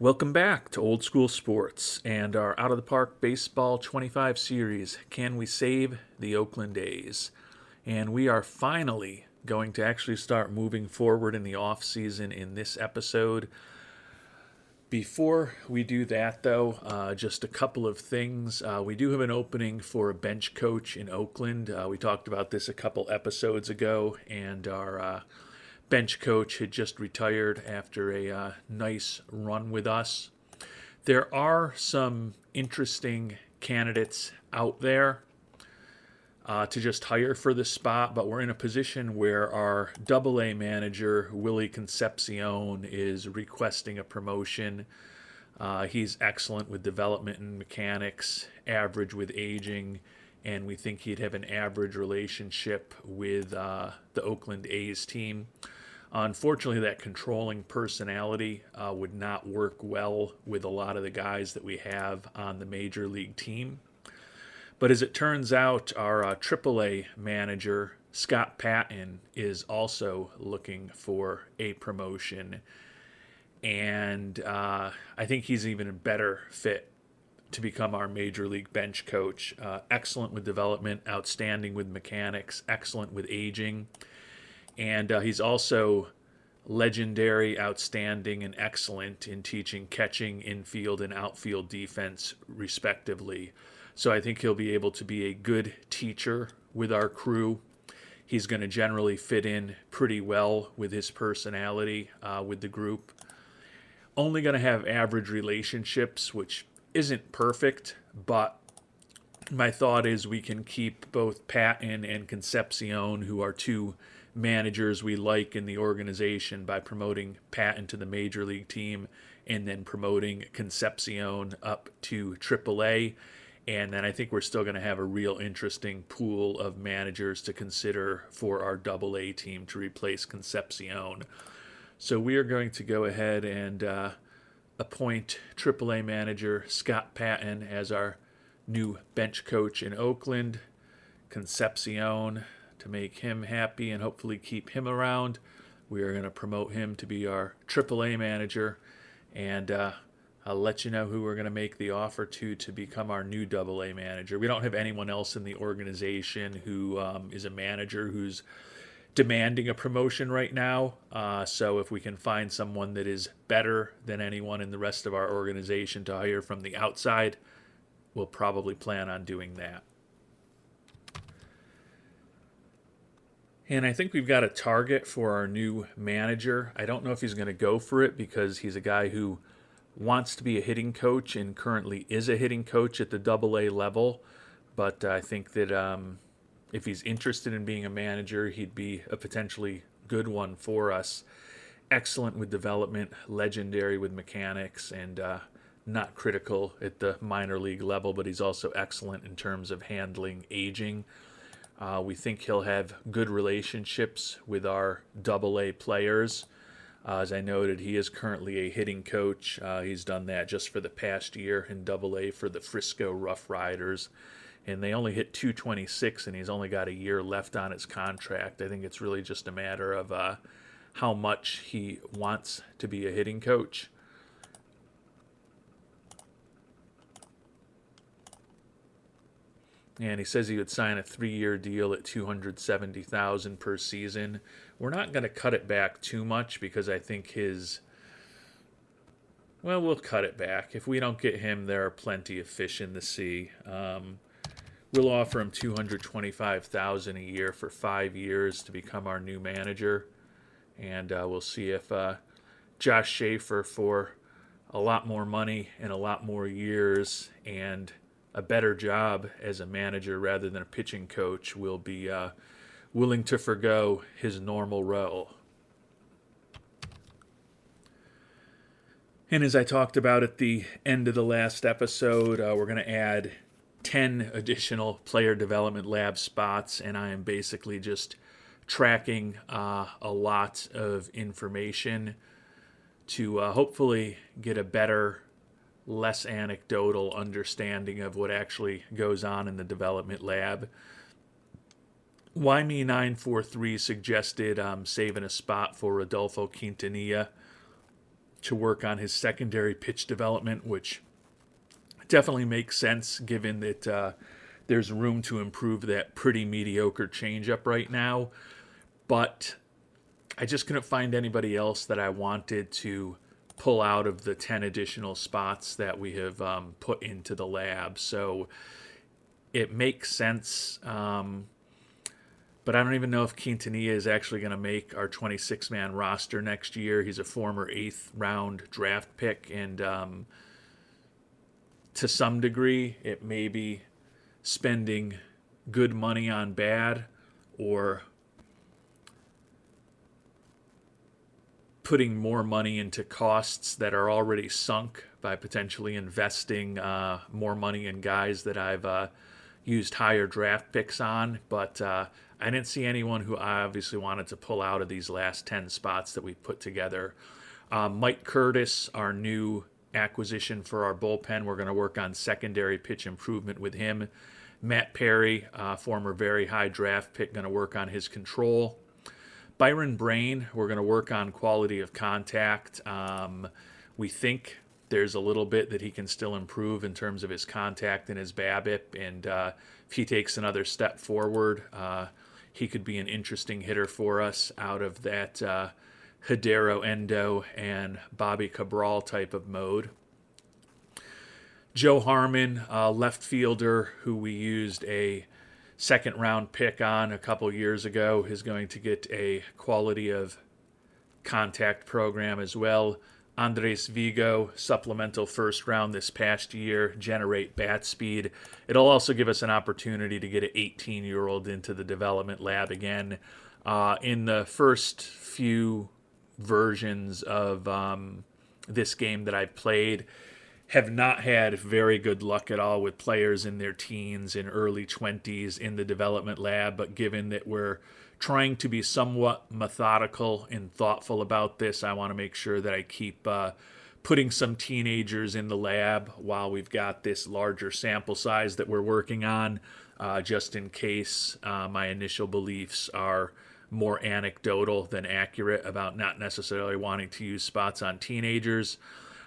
Welcome back to Old School Sports and our Out of the Park Baseball 25 series, Can We Save the Oakland A's? And we are finally going to actually start moving forward in the offseason in this episode. Before we do that, though, just a couple of things. We do have an opening for a bench coach in Oakland. We talked about this a couple episodes ago, and our bench coach had just retired after a nice run with us. There are some interesting candidates out there to just hire for the spot, but we're in a position where our Double-A manager, Willie Concepcion, is requesting a promotion. He's excellent with development and mechanics, average with aging, and we think he'd have an average relationship with the Oakland A's team. Unfortunately, that controlling personality would not work well with a lot of the guys that we have on the major league team. But as it turns out, our AAA manager, Scott Patton, is also looking for a promotion. And I think he's even a better fit to become our major league bench coach. Excellent with development, outstanding with mechanics, excellent with aging. And he's also legendary, outstanding, and excellent in teaching catching, infield, and outfield defense, respectively. So I think he'll be able to be a good teacher with our crew. He's going to generally fit in pretty well with his personality with the group. Only going to have average relationships, which isn't perfect, but my thought is we can keep both Patton and Concepcion, who are two managers we like in the organization, by promoting Patton to the major league team and then promoting Concepcion up to AAA. And then I think we're still going to have a real interesting pool of managers to consider for our Double-A team to replace Concepcion. So we are going to go ahead and appoint AAA manager Scott Patton as our new bench coach in Oakland. Concepcion, to make him happy and hopefully keep him around, we are going to promote him to be our AAA manager, and I'll let you know who we're going to make the offer to become our new Double-A manager. We don't have anyone else in the organization who is a manager who's demanding a promotion right now, so if we can find someone that is better than anyone in the rest of our organization to hire from the outside, we'll probably plan on doing that. And I think we've got a target for our new manager. I don't know if he's going to go for it because he's a guy who wants to be a hitting coach and currently is a hitting coach at the Double-A level. But I think that if he's interested in being a manager, he'd be a potentially good one for us. Excellent with development, legendary with mechanics, and not critical at the minor league level, but he's also excellent in terms of handling aging. We think he'll have good relationships with our Double-A players. As I noted, he is currently a hitting coach. He's done that just for the past year in Double-A for the Frisco Rough Riders. And they only hit 226, and he's only got a year left on his contract. I think it's really just a matter of how much he wants to be a hitting coach. And he says he would sign a 3-year deal at $270,000 per season. We're not going to cut it back too much because I think we'll cut it back. If we don't get him, there are plenty of fish in the sea. We'll offer him $225,000 a year for 5 years to become our new manager, and we'll see if Josh Schaefer, for a lot more money and a lot more years and a better job as a manager rather than a pitching coach, will be willing to forgo his normal role. And as I talked about at the end of the last episode, we're going to add 10 additional player development lab spots, and I am basically just tracking a lot of information to hopefully get a better, less anecdotal understanding of what actually goes on in the development lab. YME943 suggested saving a spot for Rodolfo Quintanilla. to work on his secondary pitch development, which definitely makes sense given that there's room to improve that pretty mediocre changeup right now. But I just couldn't find anybody else that I wanted to pull out of the 10 additional spots that we have put into the lab. So it makes sense. But I don't even know if Quintanilla is actually going to make our 26-man roster next year. He's a former 8th round draft pick. And to some degree, it may be spending good money on bad or putting more money into costs that are already sunk by potentially investing more money in guys that I've used higher draft picks on. But I didn't see anyone who I obviously wanted to pull out of these last 10 spots that we put together. Mike Curtis, our new acquisition for our bullpen. We're going to work on secondary pitch improvement with him. Matt Perry, former very high draft pick, going to work on his control. Byron Brain, we're going to work on quality of contact. We think there's a little bit that he can still improve in terms of his contact and his BABIP, and if he takes another step forward, he could be an interesting hitter for us out of that Hidero Endo and Bobby Cabral type of mode. Joe Harmon, left fielder who we used a second-round pick on a couple years ago, is going to get a quality of contact program as well. Andres Vigo, supplemental first round this past year, generate bat speed. It'll also give us an opportunity to get an 18-year-old into the development lab again. In the first few versions of this game that I've played, have not had very good luck at all with players in their teens and early 20s in the development lab, but given that we're trying to be somewhat methodical and thoughtful about this, I want to make sure that I keep putting some teenagers in the lab while we've got this larger sample size that we're working on, just in case my initial beliefs are more anecdotal than accurate about not necessarily wanting to use spots on teenagers.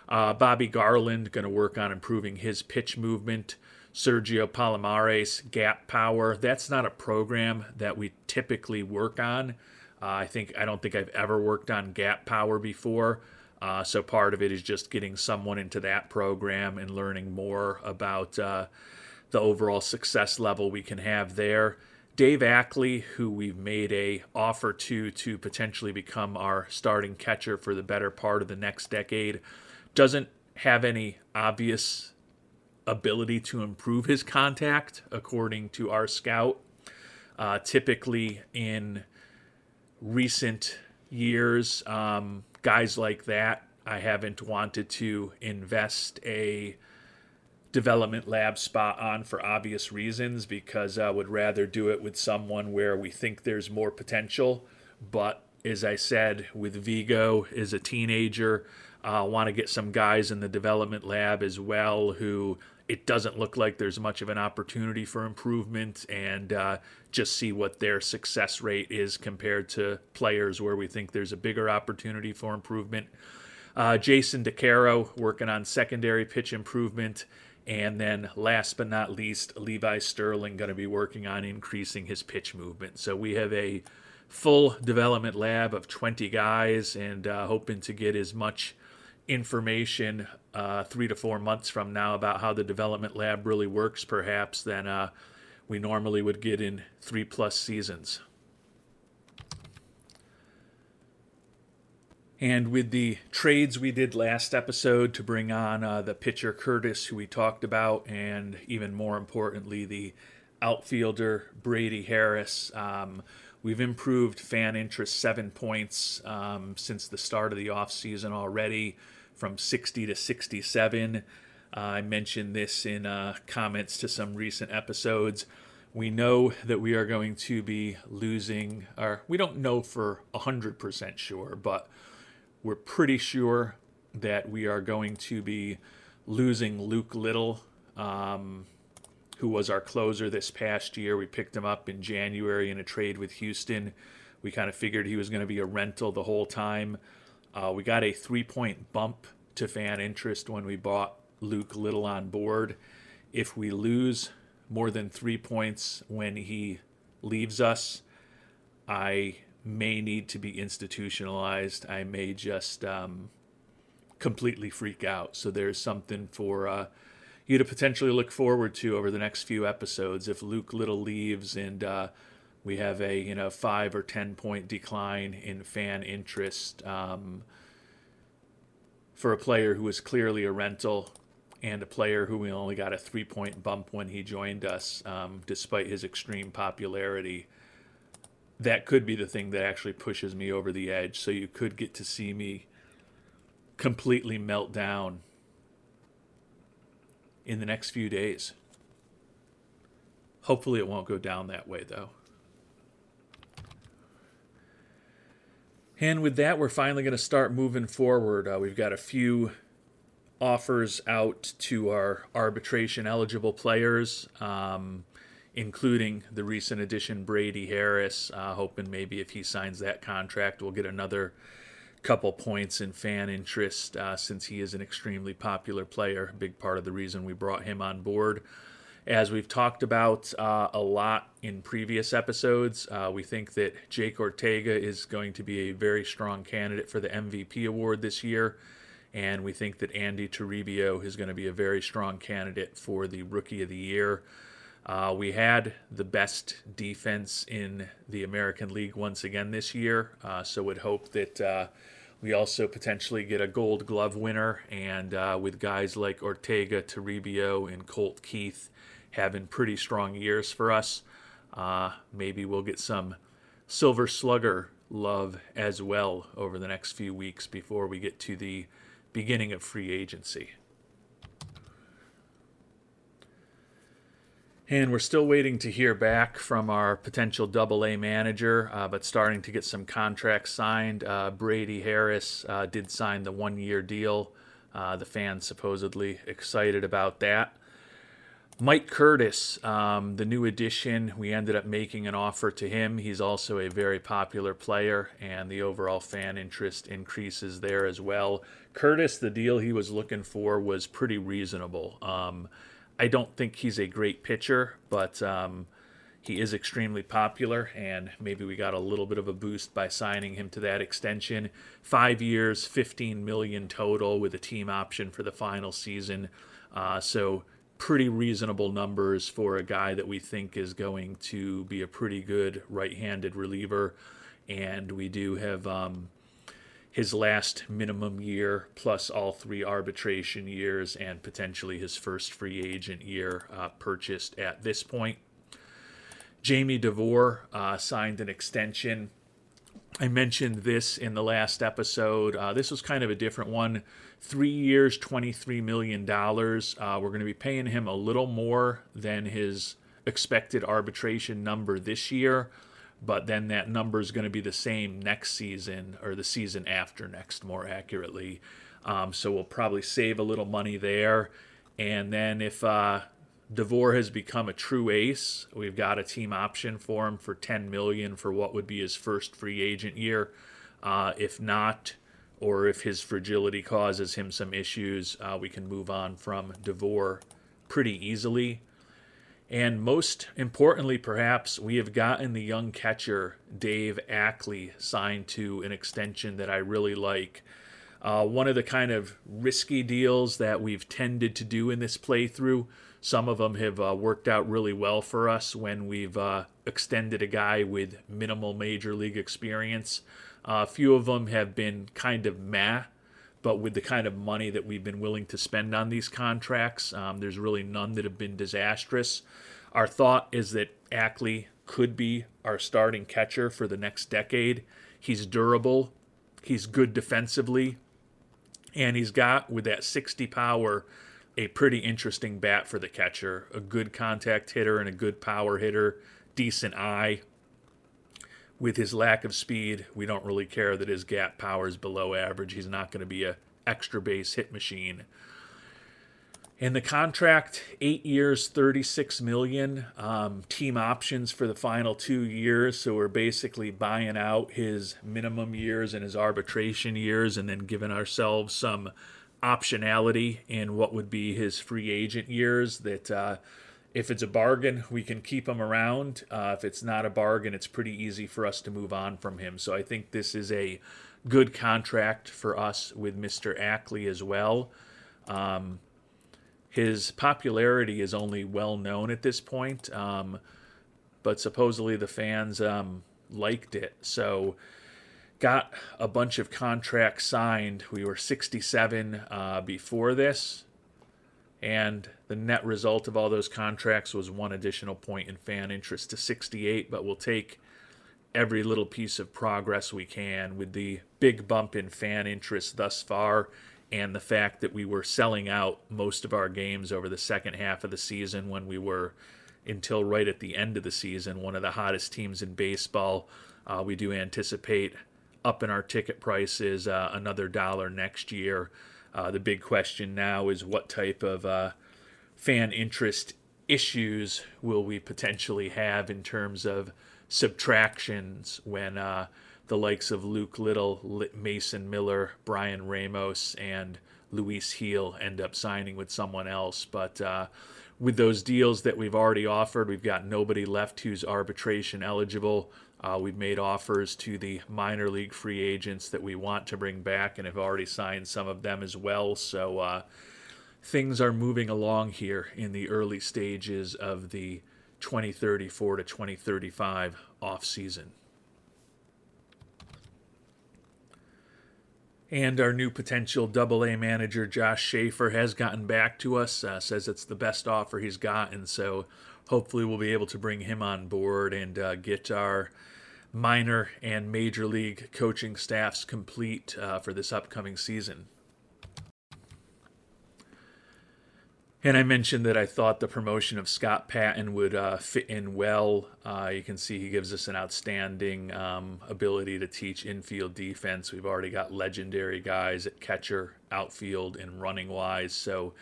Bobby Garland, going to work on improving his pitch movement. Sergio Palomares, gap power. That's not a program that we typically work on. I don't think I've ever worked on gap power before. So part of it is just getting someone into that program and learning more about the overall success level we can have there. Dave Ackley, who we've made a offer to potentially become our starting catcher for the better part of the next decade, doesn't have any obvious ability to improve his contact, according to our scout. Typically in recent years, guys like that, I haven't wanted to invest a development lab spot on for obvious reasons, because I would rather do it with someone where we think there's more potential. But as I said, with Vigo as a teenager, want to get some guys in the development lab as well who it doesn't look like there's much of an opportunity for improvement, and just see what their success rate is compared to players where we think there's a bigger opportunity for improvement. Jason DeCaro working on secondary pitch improvement. And then last but not least, Levi Sterling going to be working on increasing his pitch movement. So we have a full development lab of 20 guys, and hoping to get as much information 3 to 4 months from now about how the development lab really works, perhaps, than we normally would get in 3+ seasons. And with the trades we did last episode to bring on the pitcher Curtis, who we talked about, and even more importantly, the outfielder Brady Harris, we've improved fan interest 7 points since the start of the offseason already, from 60 to 67. I mentioned this in comments to some recent episodes. We know that we are going to be losing, or we don't know for 100% sure, but we're pretty sure that we are going to be losing Luke Little, who was our closer this past year. We picked him up in January in a trade with Houston. We kind of figured he was going to be a rental the whole time. We got a 3-point bump to fan interest when we bought Luke Little on board. If we lose more than 3 points when he leaves us, I may need to be institutionalized. I may just completely freak out. So there's something for you to potentially look forward to over the next few episodes. If Luke Little leaves and we have a 5 or 10 point decline in fan interest for a player who was clearly a rental and a player who we only got a 3-point bump when he joined us, despite his extreme popularity, that could be the thing that actually pushes me over the edge. So you could get to see me completely melt down in the next few days. Hopefully it won't go down that way, though. And with that, we're finally going to start moving forward. We've got a few offers out to our arbitration-eligible players, including the recent addition Brady Harris, hoping maybe if he signs that contract, we'll get another couple points in fan interest since he is an extremely popular player, a big part of the reason we brought him on board. As we've talked about a lot in previous episodes, we think that Jake Ortega is going to be a very strong candidate for the MVP award this year, and we think that Andy Toribio is going to be a very strong candidate for the Rookie of the Year. We had the best defense in the American League once again this year, so would hope that we also potentially get a Gold Glove winner, and with guys like Ortega, Toribio, and Colt Keith having pretty strong years for us, maybe we'll get some Silver Slugger love as well over the next few weeks before we get to the beginning of free agency. And we're still waiting to hear back from our potential Double-A manager, but starting to get some contracts signed. Brady Harris did sign the 1-year deal. The fans supposedly excited about that. Mike Curtis, the new addition, we ended up making an offer to him. He's also a very popular player, and the overall fan interest increases there as well. Curtis, the deal he was looking for was pretty reasonable. I don't think he's a great pitcher, but he is extremely popular, and maybe we got a little bit of a boost by signing him to that extension. 5 years, $15 million total with a team option for the final season. So pretty reasonable numbers for a guy that we think is going to be a pretty good right-handed reliever. And we do have his last minimum year plus all 3 arbitration years and potentially his first free agent year purchased at this point. Jamie DeVore signed an extension. I mentioned this in the last episode. This was kind of a different one. 3 years, $23 million. We're going to be paying him a little more than his expected arbitration number this year, but then that number is going to be the same next season, or the season after next, more accurately. So we'll probably save a little money there. And then if DeVore has become a true ace, we've got a team option for him for $10 million for what would be his first free agent year. If not, or if his fragility causes him some issues, we can move on from DeVore pretty easily. And most importantly, perhaps, we have gotten the young catcher, Dave Ackley, signed to an extension that I really like. One of the kind of risky deals that we've tended to do in this playthrough. Some of them have worked out really well for us when we've extended a guy with minimal major league experience. A few of them have been kind of meh, but with the kind of money that we've been willing to spend on these contracts, there's really none that have been disastrous. Our thought is that Ackley could be our starting catcher for the next decade. He's durable, he's good defensively, and he's got, with that 60 power, a pretty interesting bat for the catcher. A good contact hitter and a good power hitter, decent eye. With his lack of speed, we don't really care that his gap power is below average. He's not going to be an extra base hit machine. And the contract, 8 years, $36 million, team options for the final 2 years. So we're basically buying out his minimum years and his arbitration years, and then giving ourselves some optionality in what would be his free agent years. That if it's a bargain, we can keep him around. If it's not a bargain, it's pretty easy for us to move on from him. So I think this is a good contract for us with Mr. Ackley as well. His popularity is only well known at this point, but supposedly the fans liked it. So got a bunch of contracts signed. We were 67 before this, and the net result of all those contracts was one additional point in fan interest to 68, but we'll take every little piece of progress we can with the big bump in fan interest thus far, and the fact that we were selling out most of our games over the second half of the season, when we were, until right at the end of the season, one of the hottest teams in baseball. We do anticipate upping our ticket prices another dollar next year. The big question now is what type of fan interest issues will we potentially have in terms of subtractions when the likes of Luke Little, Mason Miller, Brian Ramos, and Luis Heel end up signing with someone else. But with those deals that we've already offered, we've got nobody left who's arbitration eligible. We've made offers to the minor league free agents that we want to bring back, and have already signed some of them as well. So things are moving along here in the early stages of the 2034 to 2035 offseason. And our new potential Double-A manager, Josh Schaefer, has gotten back to us, says it's the best offer he's gotten. So hopefully we'll be able to bring him on board and get our minor and major league coaching staffs complete for this upcoming season. And I mentioned that I thought the promotion of Scott Patton would fit in well. You can see he gives us an outstanding ability to teach infield defense. We've already got legendary guys at catcher, outfield, and running-wise. So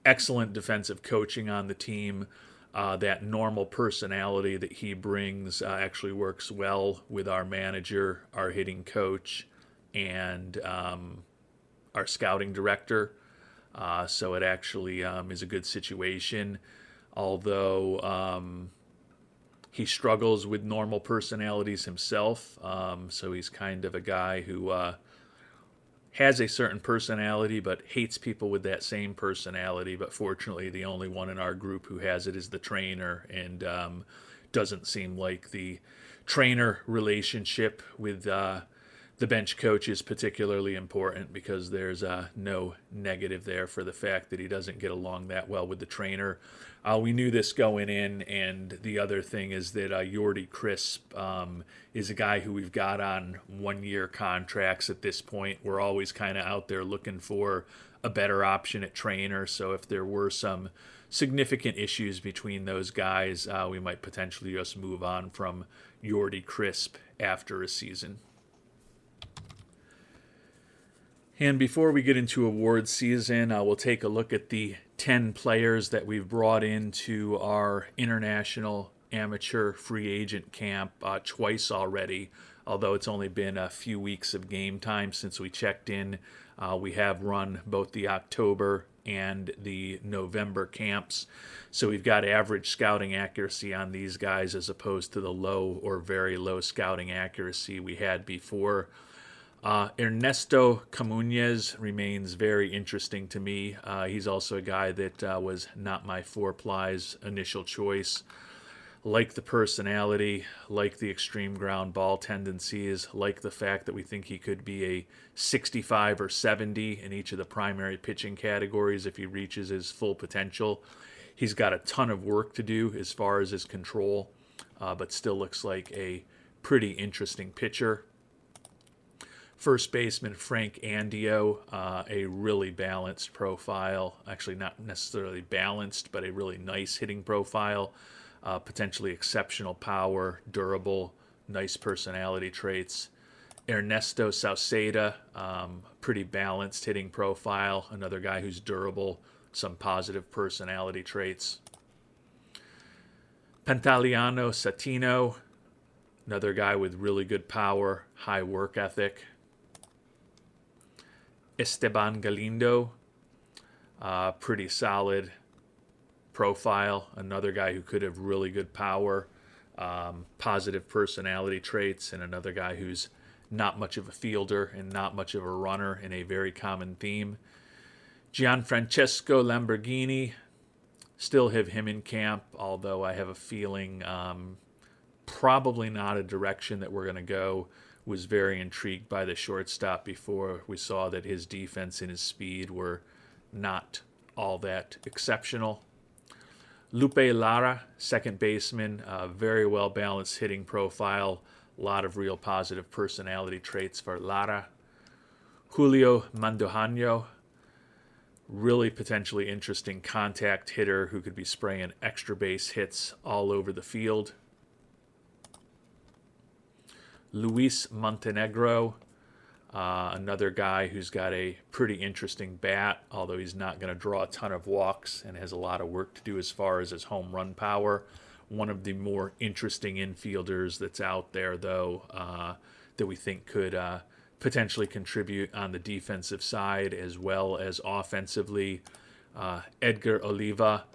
excellent defensive coaching on the team. That normal personality that he brings actually works well with our manager, our hitting coach, and our scouting director. So it actually is a good situation, although he struggles with normal personalities himself. So he's kind of a guy who has a certain personality but hates people with that same personality. But fortunately, the only one in our group who has it is the trainer, and doesn't seem like the trainer relationship with the bench coach is particularly important, because there's no negative there for the fact that he doesn't get along that well with the trainer. We knew this going in, and the other thing is that Yordy Crisp is a guy who we've got on one-year contracts at this point. We're always kind of out there looking for a better option at trainer, so if there were some significant issues between those guys, we might potentially just move on from Yordy Crisp after a season. And before we get into award season, we'll take a look at the 10 players that we've brought into our international amateur free agent camp twice already, although it's only been a few weeks of game time since we checked in. We have run both the October and the November camps, so we've got average scouting accuracy on these guys as opposed to the low or very low scouting accuracy we had before. Ernesto Camuñez remains very interesting to me. He's also a guy that was not my four plies initial choice. Like the personality, like the extreme ground ball tendencies, like the fact that we think he could be a 65 or 70 in each of the primary pitching categories if he reaches his full potential. He's got a ton of work to do as far as his control, but still looks like a pretty interesting pitcher. First baseman Frank Andio, a really balanced profile. Actually, not necessarily balanced, but a really nice hitting profile. Potentially exceptional power, durable, nice personality traits. Ernesto Sauceda, pretty balanced hitting profile. Another guy who's durable, some positive personality traits. Pantaleano Satino, another guy with really good power, high work ethic. Esteban Galindo, pretty solid profile, another guy who could have really good power, positive personality traits, and another guy who's not much of a fielder and not much of a runner, in a very common theme. Gianfrancesco Lamborghini, still have him in camp, although I have a feeling probably not a direction that we're going to go. Was very intrigued by the shortstop before we saw that his defense and his speed were not all that exceptional. Lupe Lara, second baseman, very well-balanced hitting profile, a lot of real positive personality traits for Lara. Julio Mandujano, really potentially interesting contact hitter who could be spraying extra base hits all over the field. Luis Montenegro, another guy who's got a pretty interesting bat, although he's not going to draw a ton of walks and has a lot of work to do as far as his home run power. One of the more interesting infielders that's out there, though, that we think could potentially contribute on the defensive side as well as offensively. Edgar Oliva,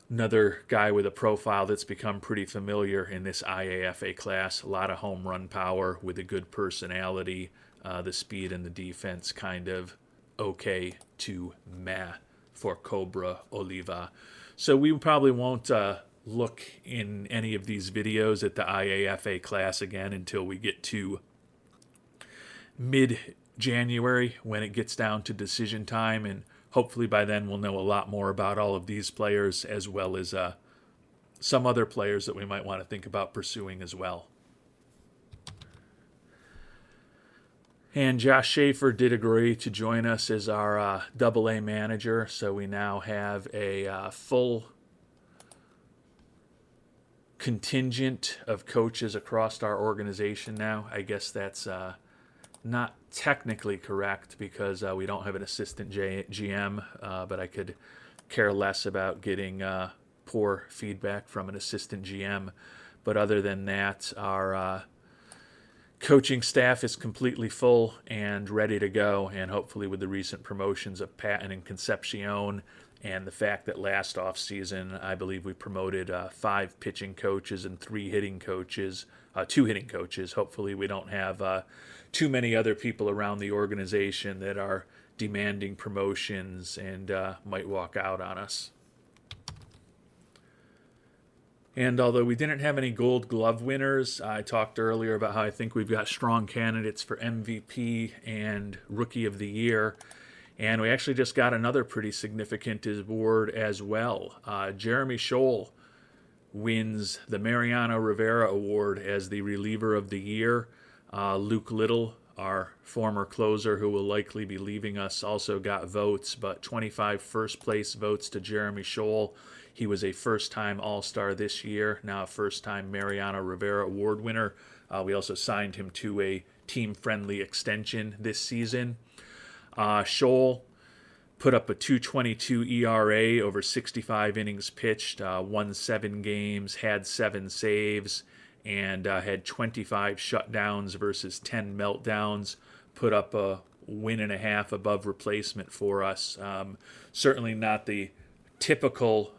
another guy with a profile that's become pretty familiar in this IAFA class. A lot of home run power with a good personality. The speed and the defense kind of okay to meh for Cobra Oliva. So we probably won't look in any of these videos at the IAFA class again until we get to mid-January when it gets down to decision time, and hopefully by then we'll know a lot more about all of these players as well as some other players that we might want to think about pursuing as well. And Josh Schaefer did agree to join us as our Double-A manager, so we now have a full contingent of coaches across our organization now. I guess that's not technically correct because we don't have an assistant GM, but I could care less about getting poor feedback from an assistant GM. But other than that, our coaching staff is completely full and ready to go, and hopefully with the recent promotions of Patton and Concepcion and the fact that last offseason I believe we promoted 5 pitching coaches and 2 hitting coaches. Hopefully we don't have too many other people around the organization that are demanding promotions and might walk out on us. And although we didn't have any Gold Glove winners, I talked earlier about how I think we've got strong candidates for MVP and Rookie of the Year. And we actually just got another pretty significant award as well. Jeremy Scholl wins the Mariano Rivera Award as the reliever of the year. Luke Little, our former closer who will likely be leaving us, also got votes, but 25 first-place votes to Jeremy Scholl. He was a first-time All-Star this year, now a first-time Mariano Rivera Award winner. We also signed him to a team-friendly extension this season. Scholl put up a 2.22 ERA over 65 innings pitched, won 7 games, had 7 saves, and had 25 shutdowns versus 10 meltdowns, put up a win and a half above replacement for us. Certainly not the typical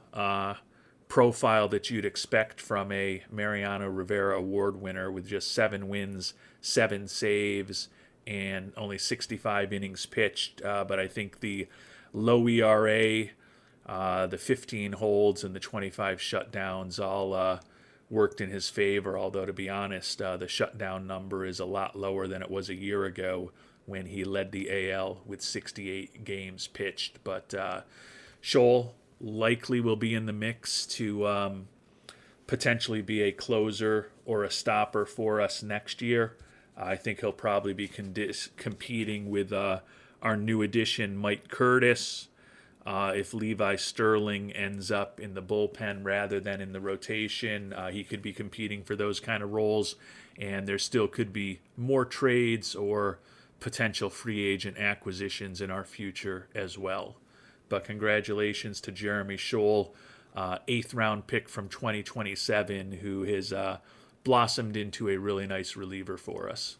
profile that you'd expect from a Mariano Rivera Award winner with just 7 wins, 7 saves, and only 65 innings pitched. But I think the low ERA, the 15 holds, and the 25 shutdowns all worked in his favor, although to be honest, the shutdown number is a lot lower than it was a year ago when he led the AL with 68 games pitched. But Scholl likely will be in the mix to potentially be a closer or a stopper for us next year. I think he'll probably be competing with our new addition, Mike Curtis. If Levi Sterling ends up in the bullpen rather than in the rotation, he could be competing for those kind of roles. And there still could be more trades or potential free agent acquisitions in our future as well. But congratulations to Jeremy Scholl, eighth round pick from 2027, who has blossomed into a really nice reliever for us.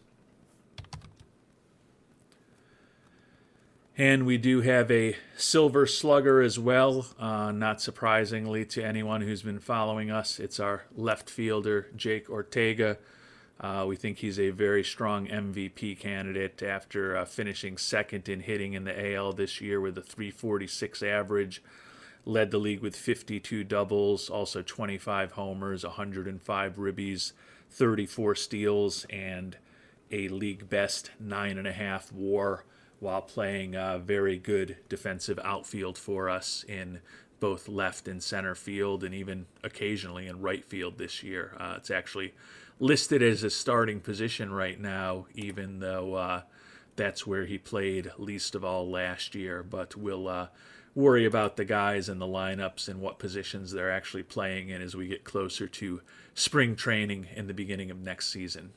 And we do have a silver slugger as well, not surprisingly to anyone who's been following us. It's our left fielder, Jake Ortega. We think he's a very strong MVP candidate after finishing second in hitting in the AL this year with a 346 average. Led the league with 52 doubles, also 25 homers, 105 ribbies, 34 steals, and a league best 9.5 WAR, while playing very good defensive outfield for us in both left and center field, and even occasionally in right field this year. It's actually listed as a starting position right now, even though that's where he played least of all last year. But we'll worry about the guys and the lineups and what positions they're actually playing in as we get closer to spring training in the beginning of next season.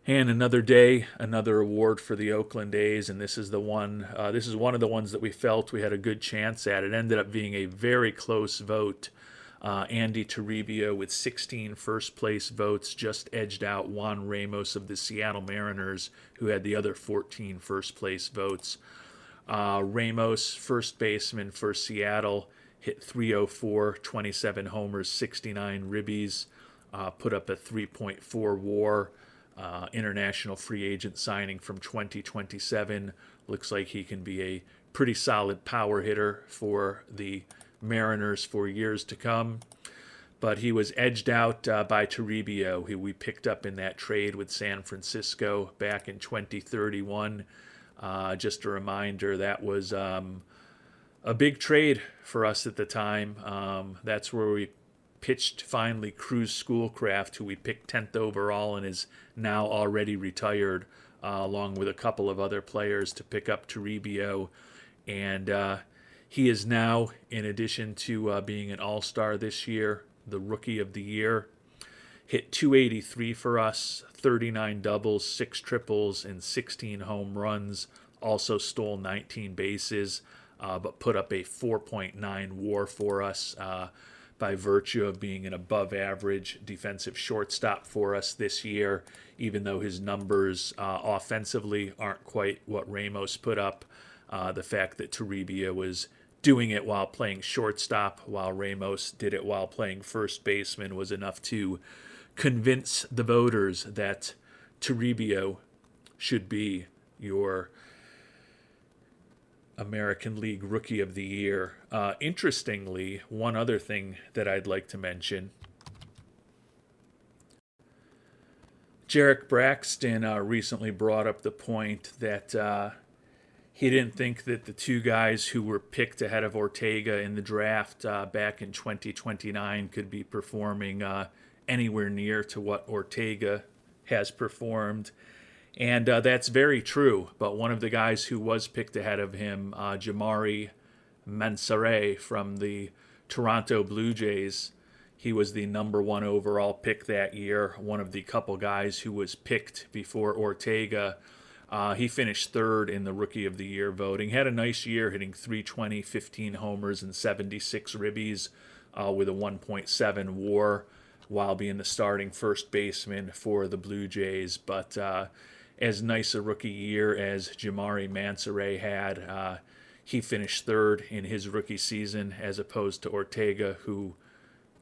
And another day, another award for the Oakland A's, and this is the one. This is one of the ones that we felt we had a good chance at. It ended up being a very close vote. Andy Toribio with 16 first-place votes just edged out Juan Ramos of the Seattle Mariners, who had the other 14 first-place votes. Ramos, first baseman for Seattle, hit 304, 27 homers, 69 ribbies, put up a 3.4 WAR. International free agent signing from 2027. Looks like he can be a pretty solid power hitter for the Mariners for years to come. But he was edged out by Toribio, who we picked up in that trade with San Francisco back in 2031. Just a reminder, that was a big trade for us at the time. That's where we pitched finally Cruz Schoolcraft, who we picked 10th overall and is now already retired, along with a couple of other players to pick up Toribio. And he is now, in addition to being an all-star this year, the Rookie of the Year. Hit 283 for us, 39 doubles, 6 triples, and 16 home runs. Also stole 19 bases, but put up a 4.9 WAR for us, by virtue of being an above-average defensive shortstop for us this year, even though his numbers offensively aren't quite what Ramos put up. The fact that Toribio was doing it while playing shortstop, while Ramos did it while playing first baseman, was enough to convince the voters that Toribio should be your American League Rookie of the Year. Interestingly, one other thing that I'd like to mention. Jarek Braxton recently brought up the point that he didn't think that the two guys who were picked ahead of Ortega in the draft back in 2029 could be performing anywhere near to what Ortega has performed. And that's very true. But one of the guys who was picked ahead of him, Jamari Mansaray from the Toronto Blue Jays, he was the number 1 overall pick that year. One of the couple guys who was picked before Ortega. He finished third in the Rookie of the Year voting. Had a nice year, hitting 320, 15 homers, and 76 ribbies with a 1.7 WAR, while being the starting first baseman for the Blue Jays. But as nice a rookie year as Jamari Mansaray had, he finished third in his rookie season, as opposed to Ortega, who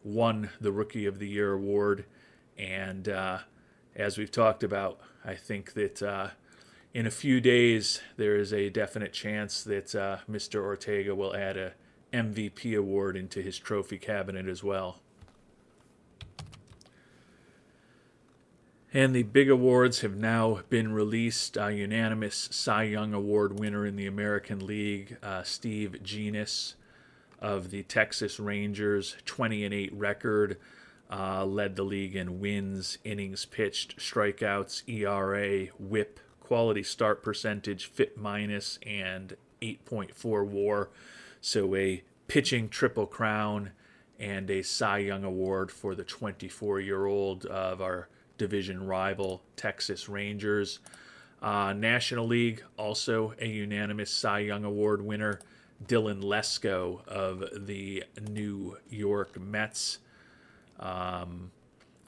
won the Rookie of the Year award. And as we've talked about, I think that in a few days there is a definite chance that Mr. Ortega will add a MVP award into his trophy cabinet as well. And the big awards have now been released. Unanimous Cy Young Award winner in the American League, Steve Genis of the Texas Rangers, 20-8 record, led the league in wins, innings pitched, strikeouts, ERA, WHIP, quality start percentage, FIP minus, and 8.4 WAR. So a pitching triple crown and a Cy Young Award for the 24-year-old of our division rival Texas Rangers. National League, also a unanimous Cy Young Award winner, Dylan Lesko of the New York Mets,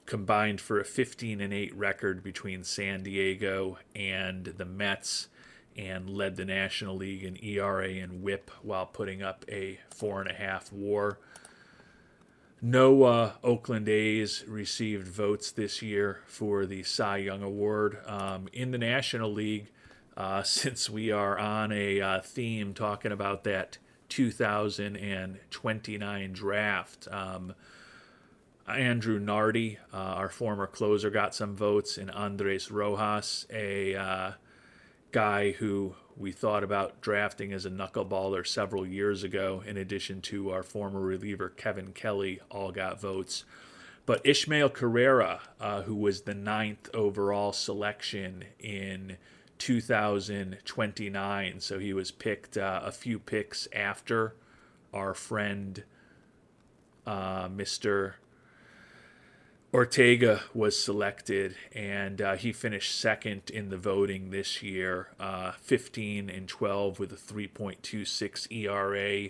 combined for a 15-8 record between San Diego and the Mets, and led the National League in ERA and WHIP while putting up a 4.5 WAR. No Oakland A's received votes this year for the Cy Young Award. In the National League, since we are on a theme talking about that 2029 draft, Andrew Nardi, our former closer, got some votes, and Andres Rojas, a guy who we thought about drafting as a knuckleballer several years ago, in addition to our former reliever Kevin Kelly, all got votes. But Ishmael Carrera, who was the 9th overall selection in 2029, so he was picked a few picks after our friend Mr. Ortega was selected, and he finished second in the voting this year, 15-12 with a 3.26 ERA.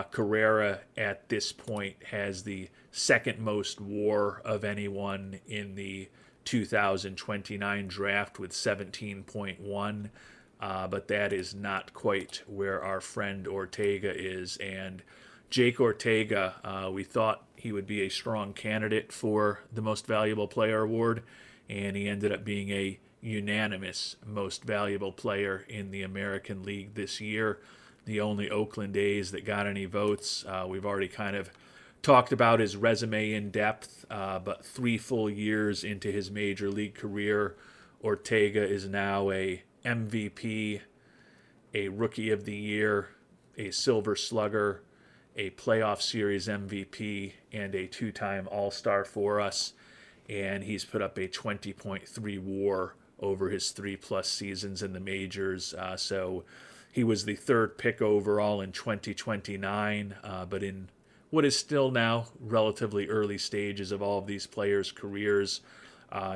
Carrera at this point has the second most WAR of anyone in the 2029 draft with 17.1, but that is not quite where our friend Ortega is. And Jake Ortega, we thought he would be a strong candidate for the Most Valuable Player award, and he ended up being a unanimous Most Valuable Player in the American League this year. The only Oakland A's that got any votes. We've already kind of talked about his resume in depth, but 3 full years into his major league career, Ortega is now a MVP, a Rookie of the Year, a Silver Slugger, a playoff series MVP, and a 2-time All-Star for us. And he's put up a 20.3 WAR over his 3+ seasons in the majors. So he was the 3rd pick overall in 2029, but in what is still now relatively early stages of all of these players' careers,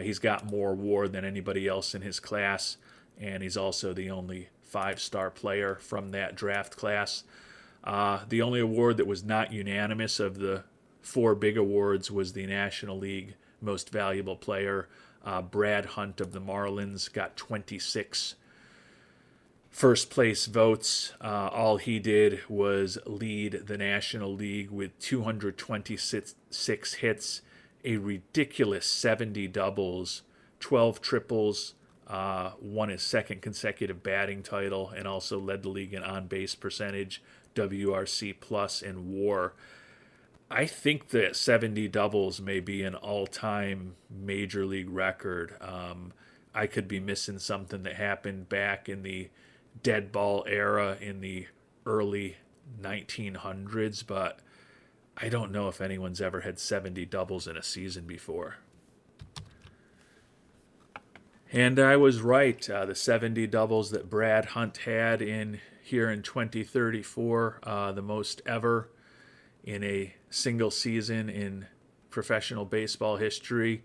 he's got more WAR than anybody else in his class, and he's also the only 5-star player from that draft class. The only award that was not unanimous of the 4 big awards was the National League Most Valuable Player. Brad Hunt of the Marlins got 26 first-place votes. All he did was lead the National League with 226 hits, a ridiculous 70 doubles, 12 triples, won his 2nd consecutive batting title, and also led the league in on-base percentage, WRC plus, and WAR. I think that 70 doubles may be an all-time major league record. I could be missing something that happened back in the dead ball era in the early 1900s, but I don't know if anyone's ever had 70 doubles in a season before. And I was right. The 70 doubles that Brad Hunt had here in 2034, the most ever in a single season in professional baseball history.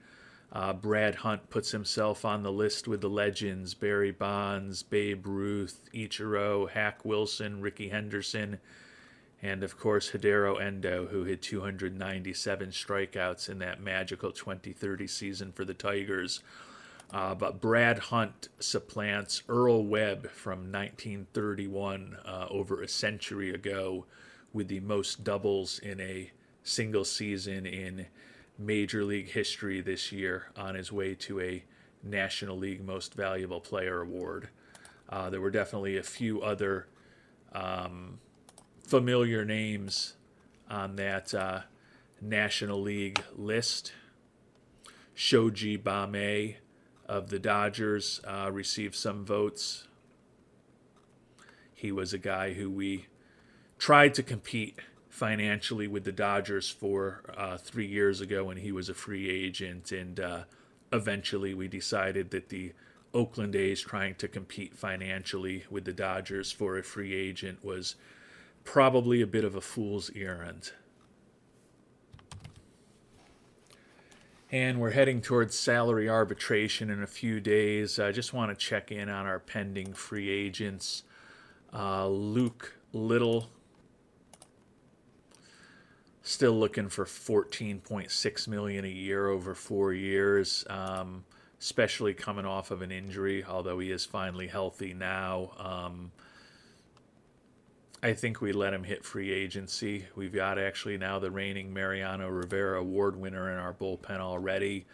Brad Hunt puts himself on the list with the legends Barry Bonds, Babe Ruth, Ichiro, Hack Wilson, Ricky Henderson, and of course Hideo Endo, who had 297 strikeouts in that magical 2030 season for the Tigers. But Brad Hunt supplants Earl Webb from 1931, over a century ago, with the most doubles in a single season in Major League history this year, on his way to a National League Most Valuable Player award. There were definitely a few other familiar names on that National League list. Shoji Bame of the Dodgers received some votes. He was a guy who we tried to compete financially with the Dodgers for 3 years ago when he was a free agent, and eventually we decided that the Oakland A's trying to compete financially with the Dodgers for a free agent was probably a bit of a fool's errand. And we're heading towards salary arbitration in a few days. I just want to check in on our pending free agents. Luke Little, still looking for 14.6 million a year over 4 years, especially coming off of an injury, although he is finally healthy now. I think we let him hit free agency. We've got actually now the reigning Mariano Rivera Award winner in our bullpen already.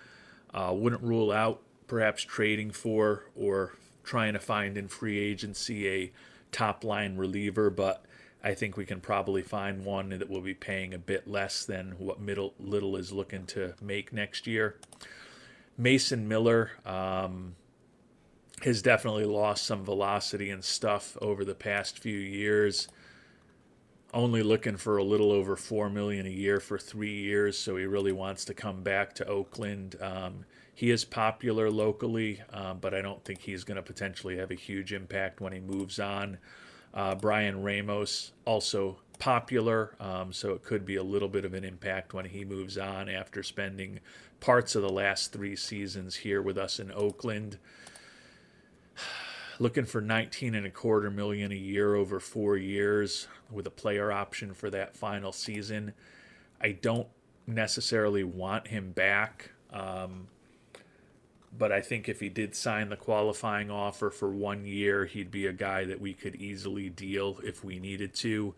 Wouldn't rule out perhaps trading for or trying to find in free agency a top line reliever, but I think we can probably find one that will be paying a bit less than what Little is looking to make next year. Mason Miller has definitely lost some velocity and stuff over the past few years. Only looking for a little over $4 million a year for 3 years, so he really wants to come back to Oakland. He is popular locally, but I don't think he's going to potentially have a huge impact when he moves on. Brian Ramos, also popular, so it could be a little bit of an impact when he moves on after spending parts of the last 3 seasons here with us in Oakland. Looking for 19.25 million a year over 4 years with a player option for that final season. I don't necessarily want him back, but I think if he did sign the qualifying offer for 1 year, he'd be a guy that we could easily deal if we needed to.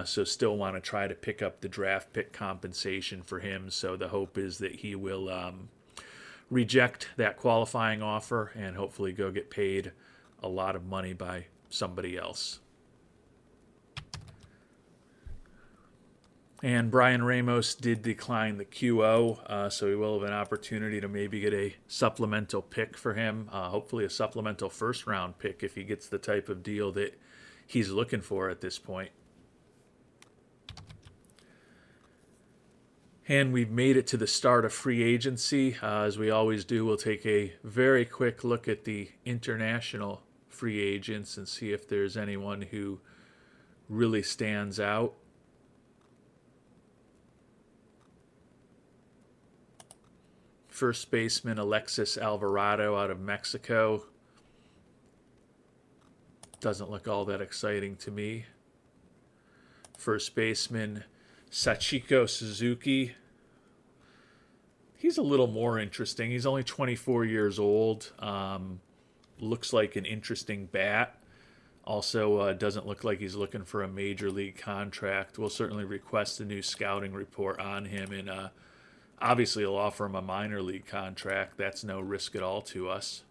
So still want to try to pick up the draft pick compensation for him. So the hope is that he will reject that qualifying offer and hopefully go get paid a lot of money by somebody else. And Brian Ramos did decline the QO, so we will have an opportunity to maybe get a supplemental pick for him, hopefully a supplemental first-round pick if he gets the type of deal that he's looking for at this point. And we've made it to the start of free agency. As we always do, we'll take a very quick look at the international free agents and see if there's anyone who really stands out. First baseman Alexis Alvarado out of Mexico. Doesn't look all that exciting to me. First baseman Sachiko Suzuki. He's a little more interesting. He's only 24 years old. Looks like an interesting bat. Also, doesn't look like he's looking for a major league contract. We'll certainly request a new scouting report on him, and obviously he'll offer him a minor league contract. That's no risk at all to us.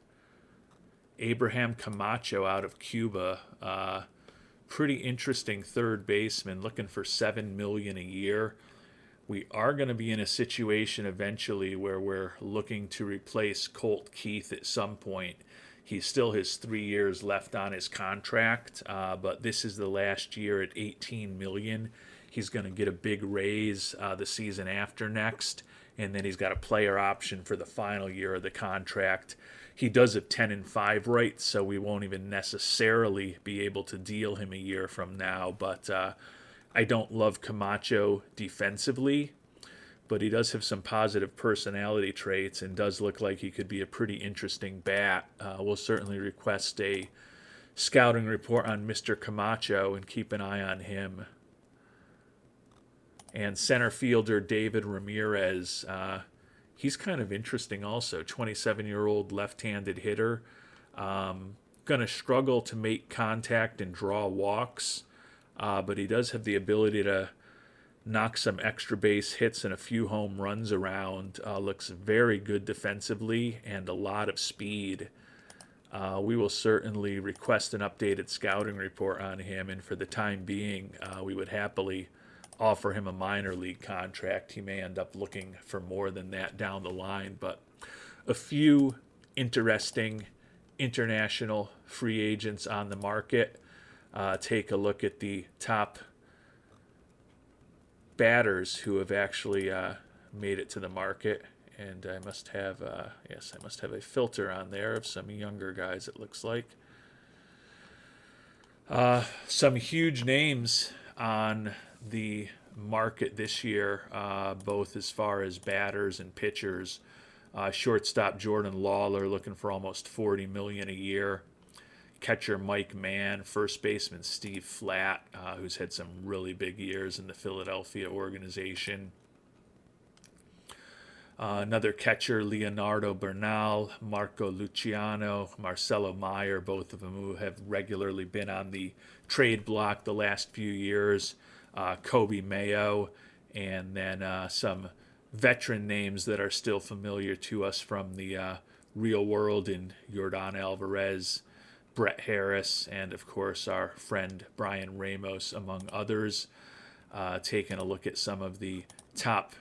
Abraham Camacho out of Cuba. Pretty interesting third baseman, looking for $7 million a year. We are going to be in a situation eventually where we're looking to replace Colt Keith at some point. He still has 3 years left on his contract, but this is the last year at $18 million. He's going to get a big raise the season after next, and then he's got a player option for the final year of the contract. He does have 10-5 rights, so we won't even necessarily be able to deal him a year from now. But I don't love Camacho defensively, but he does have some positive personality traits and does look like he could be a pretty interesting bat. We'll certainly request a scouting report on Mr. Camacho and keep an eye on him. And center fielder David Ramirez, he's kind of interesting also. 27-year-old left-handed hitter. Going to struggle to make contact and draw walks, but he does have the ability to knock some extra base hits and a few home runs around. Looks very good defensively and a lot of speed. We will certainly request an updated scouting report on him, and for the time being, we would happily offer him a minor league contract. He may end up looking for more than that down the line, but a few interesting international free agents on the market. Take a look at the top batters who have actually made it to the market, and I must have a filter on there of some younger guys, it looks like. Some huge names on the market this year, both as far as batters and pitchers. Shortstop Jordan Lawler looking for almost $40 million a year. Catcher Mike Mann, first baseman Steve Flatt, who's had some really big years in the Philadelphia organization. Another catcher, Leonardo Bernal, Marco Luciano, Marcelo Meyer, both of them who have regularly been on the trade block the last few years. Kobe Mayo, and then some veteran names that are still familiar to us from the real world in Yordan Alvarez, Brett Harris, and of course our friend Brian Ramos, among others. Taking a look at some of the top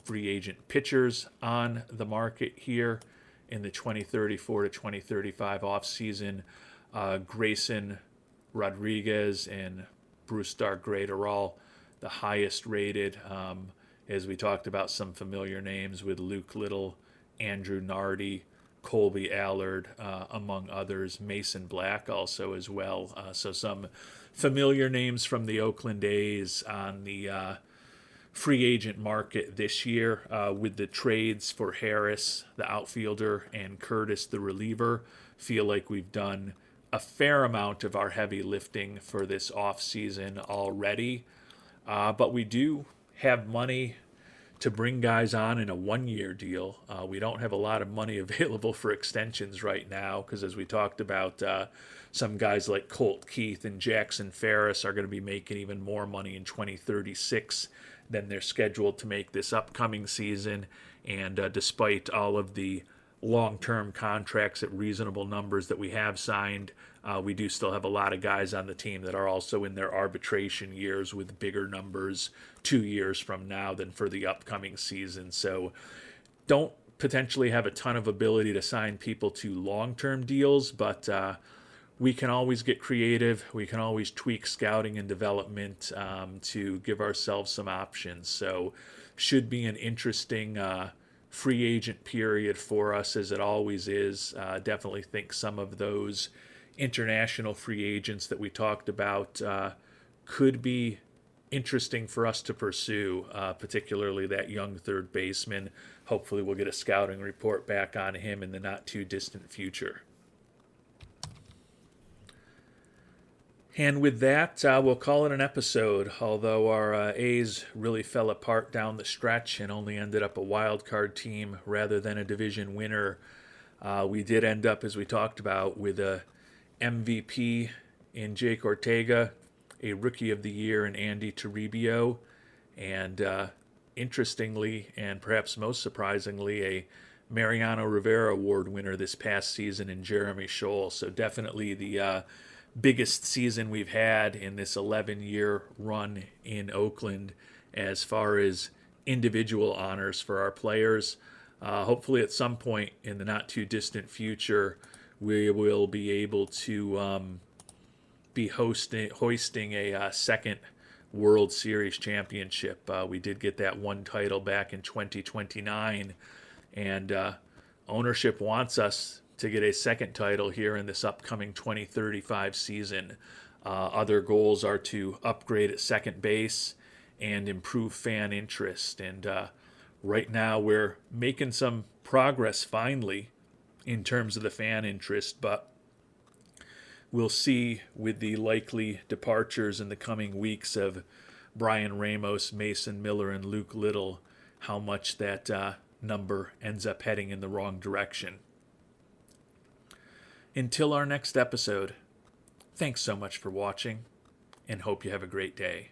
free agent pitchers on the market here in the 2034 to 2035 offseason. Grayson Rodriguez and Bruce Dark-Great are all the highest rated. As we talked about, some familiar names with Luke Little, Andrew Nardi, Colby Allard, among others. Mason Black also as well. So some familiar names from the Oakland A's on the free agent market this year, with the trades for Harris, the outfielder, and Curtis, the reliever. Feel like we've done a fair amount of our heavy lifting for this offseason already. But we do have money to bring guys on in a one-year deal. We don't have a lot of money available for extensions right now because, as we talked about, some guys like Colt Keith and Jackson Ferris are going to be making even more money in 2036 than they're scheduled to make this upcoming season. And despite all of the long-term contracts at reasonable numbers that we have signed, we do still have a lot of guys on the team that are also in their arbitration years with bigger numbers 2 years from now than for the upcoming season. So don't potentially have a ton of ability to sign people to long-term deals, but we can always get creative. We can always tweak scouting and development to give ourselves some options. So should be an interesting free agent period for us, as it always is. Definitely think some of those international free agents that we talked about could be interesting for us to pursue, particularly that young third baseman. Hopefully we'll get a scouting report back on him in the not too distant future. And with that, we'll call it an episode. Although our A's really fell apart down the stretch and only ended up a wild card team rather than a division winner, we did end up, as we talked about, with a MVP in Jake Ortega, a Rookie of the Year in Andy Toribio, and interestingly, and perhaps most surprisingly, a Mariano Rivera Award winner this past season in Jeremy Scholl. So definitely the biggest season we've had in this 11-year run in Oakland as far as individual honors for our players. Hopefully at some point in the not too distant future, we will be able to be hoisting a second World Series championship. We did get that one title back in 2029, and ownership wants us to get a second title here in this upcoming 2035 season. Other goals are to upgrade at second base and improve fan interest. And right now we're making some progress finally in terms of the fan interest, but we'll see with the likely departures in the coming weeks of Brian Ramos, Mason Miller, and Luke Little, how much that number ends up heading in the wrong direction. Until our next episode, thanks so much for watching, and hope you have a great day.